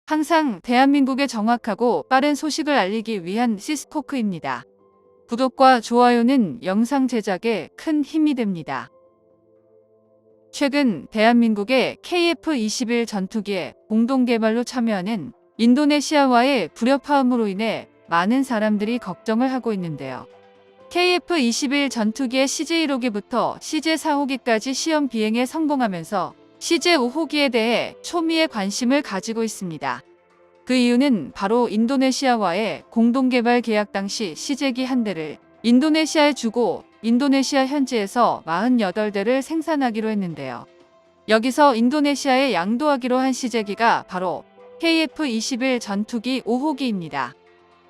항상 대한민국에 정확하고 빠른 소식을 알리기 위한 시스코크입니다. 구독과 좋아요는 영상 제작에 큰 힘이 됩니다. 최근 대한민국의 KF-21 전투기의 공동개발로 참여하는 인도네시아와의 불협화음으로 인해 많은 사람들이 걱정을 하고 있는데요. KF-21 전투기의 CJ1호기부터 CJ4호기까지 시험 비행에 성공하면서 CJ5호기에 대해 초미의 관심을 가지고 있습니다. 그 이유는 바로 인도네시아와의 공동개발 계약 당시 CJ기 한 대를 인도네시아에 주고 인도네시아 현지에서 48대를 생산하기로 했는데요. 여기서 인도네시아에 양도하기로 한 CJ기가 바로 KF-21 전투기 5호기입니다.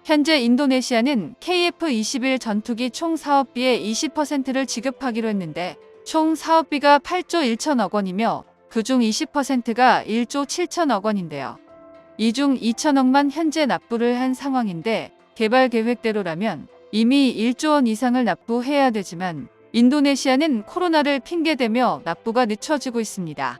현재 인도네시아는 KF-21 전투기 총 사업비의 20%를 지급하기로 했는데 총 사업비가 8조 1천억 원이며 그중 20%가 1조 7천억 원인데요. 이 중 2천억만 현재 납부를 한 상황인데 개발 계획대로라면 이미 1조 원 이상을 납부해야 되지만 인도네시아는 코로나를 핑계대며 납부가 늦춰지고 있습니다.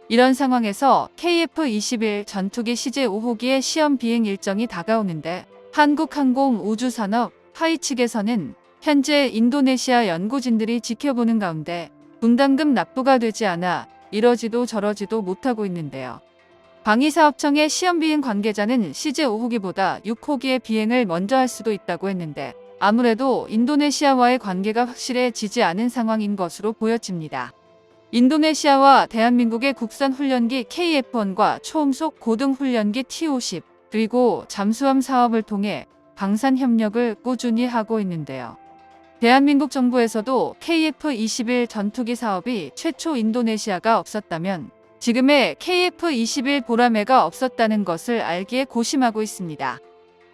이런 상황에서 KF-21 전투기 CJ5호기의 시험 비행 일정이 다가오는데 한국항공우주산업 하이 측에서는 현재 인도네시아 연구진들이 지켜보는 가운데 분담금 납부가 되지 않아 이러지도 저러지도 못하고 있는데요. 방위사업청의 시험비행 관계자는 CJ5호기보다 6호기의 비행을 먼저 할 수도 있다고 했는데 아무래도 인도네시아와의 관계가 확실해지지 않은 상황인 것으로 보여집니다. 인도네시아와 대한민국의 국산 훈련기 KF-1과 초음속 고등훈련기 T-50 그리고 잠수함 사업을 통해 방산 협력을 꾸준히 하고 있는데요. 대한민국 정부에서도 KF-21 전투기 사업이 최초 인도네시아가 없었다면 지금의 KF-21 보라매가 없었다는 것을 알기에 고심하고 있습니다.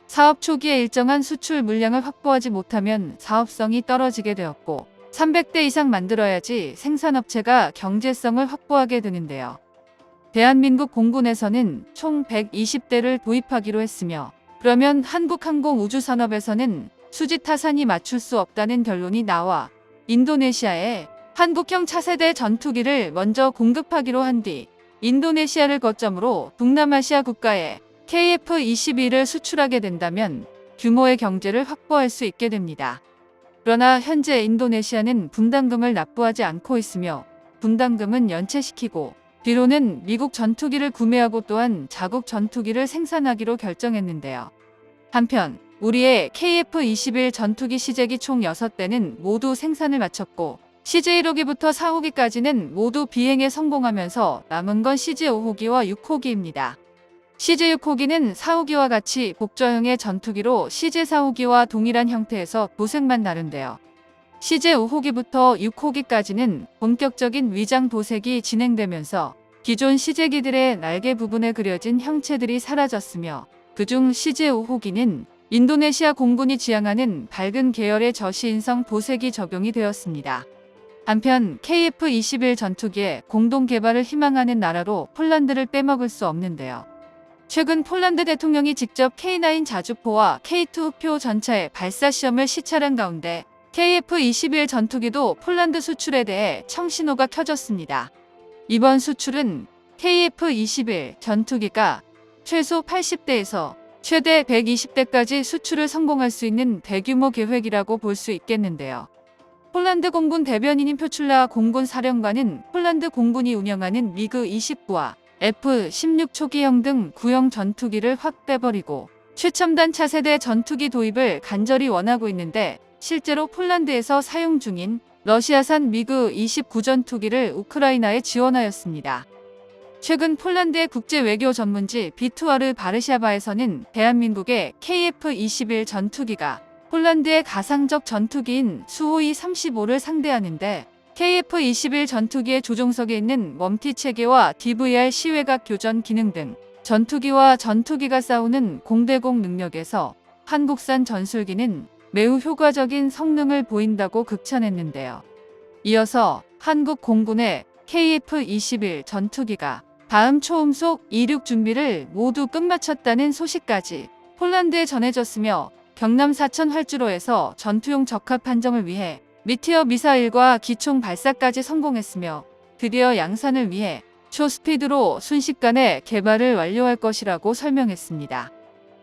사업 초기에 일정한 수출 물량을 확보하지 못하면 사업성이 떨어지게 되었고 300대 이상 만들어야지 생산업체가 경제성을 확보하게 되는데요. 대한민국 공군에서는 총 120대를 도입하기로 했으며 그러면 한국항공우주산업에서는 수지 타산이 맞출 수 없다는 결론이 나와 인도네시아에 한국형 차세대 전투기를 먼저 공급하기로 한 뒤 인도네시아를 거점으로 동남아시아 국가에 KF-21을 수출하게 된다면 규모의 경제를 확보할 수 있게 됩니다. 그러나 현재 인도네시아는 분담금을 납부하지 않고 있으며 분담금은 연체시키고 뒤로는 미국 전투기를 구매하고 또한 자국 전투기를 생산하기로 결정했는데요. 한편 우리의 KF-21 전투기 CJ기 총 6대는 모두 생산을 마쳤고 CJ1호기부터 4호기까지는 모두 비행에 성공하면서 남은 건 CJ5호기와 6호기입니다. CJ6호기는 4호기와 같이 복저형의 전투기로 CJ4호기와 동일한 형태에서 도색만 다른데요. CJ5호기부터 6호기까지는 본격적인 위장 도색이 진행되면서 기존 CJ기들의 날개 부분에 그려진 형체들이 사라졌으며 그중 CJ5호기는 인도네시아 공군이 지향하는 밝은 계열의 저시인성 도색이 적용이 되었습니다. 한편 KF-21 전투기의 공동 개발을 희망하는 나라로 폴란드를 빼먹을 수 없는데요. 최근 폴란드 대통령이 직접 K9 자주포와 K2 흡표 전차의 발사 시험을 시찰한 가운데 KF-21 전투기도 폴란드 수출에 대해 청신호가 켜졌습니다. 이번 수출은 KF-21 전투기가 최소 80대에서 최대 120대까지 수출을 성공할 수 있는 대규모 계획이라고 볼 수 있겠는데요. 폴란드 공군 대변인인 표출라 공군 사령관은 폴란드 공군이 운영하는 미그 29와 F-16 초기형 등 구형 전투기를 확 빼버리고 최첨단 차세대 전투기 도입을 간절히 원하고 있는데 실제로 폴란드에서 사용 중인 러시아산 미그 29 전투기를 우크라이나에 지원하였습니다. 최근 폴란드의 국제 외교 전문지 비투아르 바르샤바에서는 대한민국의 KF-21 전투기가 폴란드의 가상적 전투기인 수호이 35를 상대하는데 KF-21 전투기의 조종석에 있는 멈티 체계와 DVR 시외각 교전 기능 등 전투기와 전투기가 싸우는 공대공 능력에서 한국산 전술기는 매우 효과적인 성능을 보인다고 극찬했는데요. 이어서 한국 공군의 KF-21 전투기가 다음 초음속 이륙 준비를 모두 끝마쳤다는 소식까지 폴란드에 전해졌으며 경남 사천 활주로에서 전투용 적합 판정을 위해 미티어 미사일과 기총 발사까지 성공했으며 드디어 양산을 위해 초스피드로 순식간에 개발을 완료할 것이라고 설명했습니다.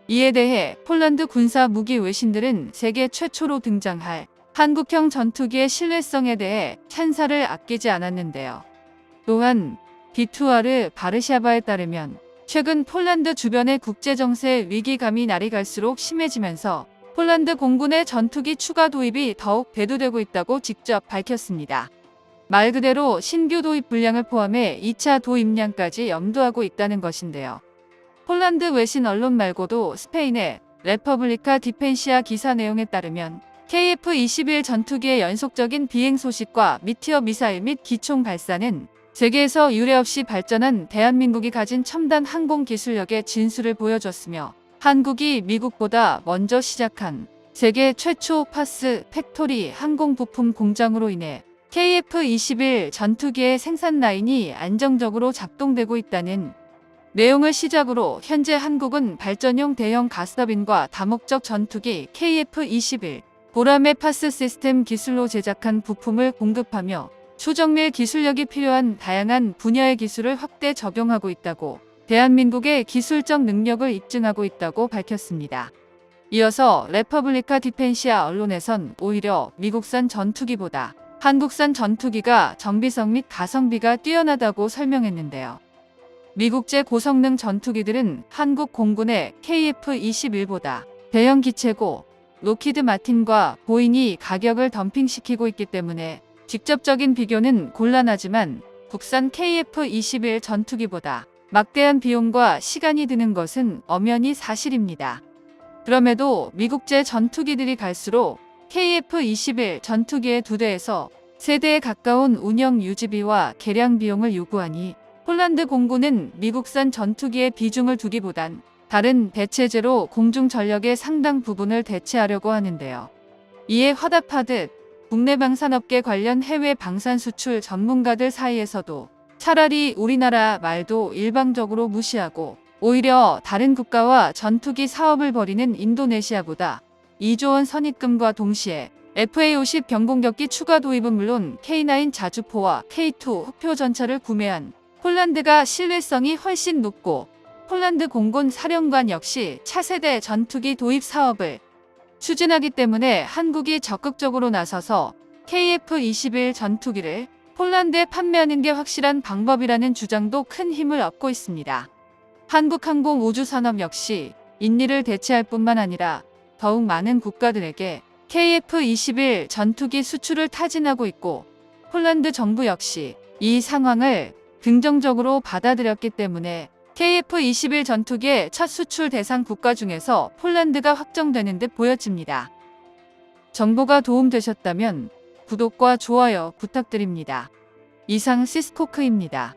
이에 대해 폴란드 군사 무기 외신들은 세계 최초로 등장할 한국형 전투기의 신뢰성에 대해 찬사를 아끼지 않았는데요. 또한 비투아르 바르샤바에 따르면 최근 폴란드 주변의 국제정세 위기감이 날이 갈수록 심해지면서 폴란드 공군의 전투기 추가 도입이 더욱 대두되고 있다고 직접 밝혔습니다. 말 그대로 신규 도입 분량을 포함해 2차 도입량까지 염두하고 있다는 것인데요. 폴란드 외신 언론 말고도 스페인의 레퍼블리카 디펜시아 기사 내용에 따르면 KF-21 전투기의 연속적인 비행 소식과 미티어 미사일 및 기총 발사는 세계에서 유례없이 발전한 대한민국이 가진 첨단 항공 기술력의 진수를 보여줬으며 한국이 미국보다 먼저 시작한 세계 최초 파스 팩토리 항공 부품 공장으로 인해 KF-21 전투기의 생산 라인이 안정적으로 작동되고 있다는 내용을 시작으로 현재 한국은 발전용 대형 가스터빈과 다목적 전투기 KF-21 보라매 파스 시스템 기술로 제작한 부품을 공급하며 초정밀 기술력이 필요한 다양한 분야의 기술을 확대 적용하고 있다고 대한민국의 기술적 능력을 입증하고 있다고 밝혔습니다. 이어서 레퍼블리카 디펜시아 언론에선 오히려 미국산 전투기보다 한국산 전투기가 정비성 및 가성비가 뛰어나다고 설명했는데요. 미국제 고성능 전투기들은 한국 공군의 KF-21보다 대형 기체고 로키드 마틴과 보잉이 가격을 덤핑시키고 있기 때문에 직접적인 비교는 곤란하지만 국산 KF-21 전투기보다 막대한 비용과 시간이 드는 것은 엄연히 사실입니다. 그럼에도 미국제 전투기들이 갈수록 KF-21 전투기의 2대에서 3대에 가까운 운영 유지비와 개량 비용을 요구하니 폴란드 공군은 미국산 전투기의 비중을 두기보단 다른 대체제로 공중 전력의 상당 부분을 대체하려고 하는데요. 이에 화답하듯 국내 방산업계 관련 해외 방산 수출 전문가들 사이에서도 차라리 우리나라 말도 일방적으로 무시하고 오히려 다른 국가와 전투기 사업을 벌이는 인도네시아보다 2조 원 선입금과 동시에 FA-50 경공격기 추가 도입은 물론 K9 자주포와 K2 흑표 전차를 구매한 폴란드가 신뢰성이 훨씬 높고 폴란드 공군 사령관 역시 차세대 전투기 도입 사업을 추진하기 때문에 한국이 적극적으로 나서서 KF-21 전투기를 폴란드에 판매하는 게 확실한 방법이라는 주장도 큰 힘을 얻고 있습니다. 한국항공우주산업 역시 인리를 대체할 뿐만 아니라 더욱 많은 국가들에게 KF-21 전투기 수출을 타진하고 있고 폴란드 정부 역시 이 상황을 긍정적으로 받아들였기 때문에 KF-21 전투기의 첫 수출 대상 국가 중에서 폴란드가 확정되는 듯 보여집니다. 정보가 도움되셨다면 구독과 좋아요 부탁드립니다. 이상 시스코크입니다.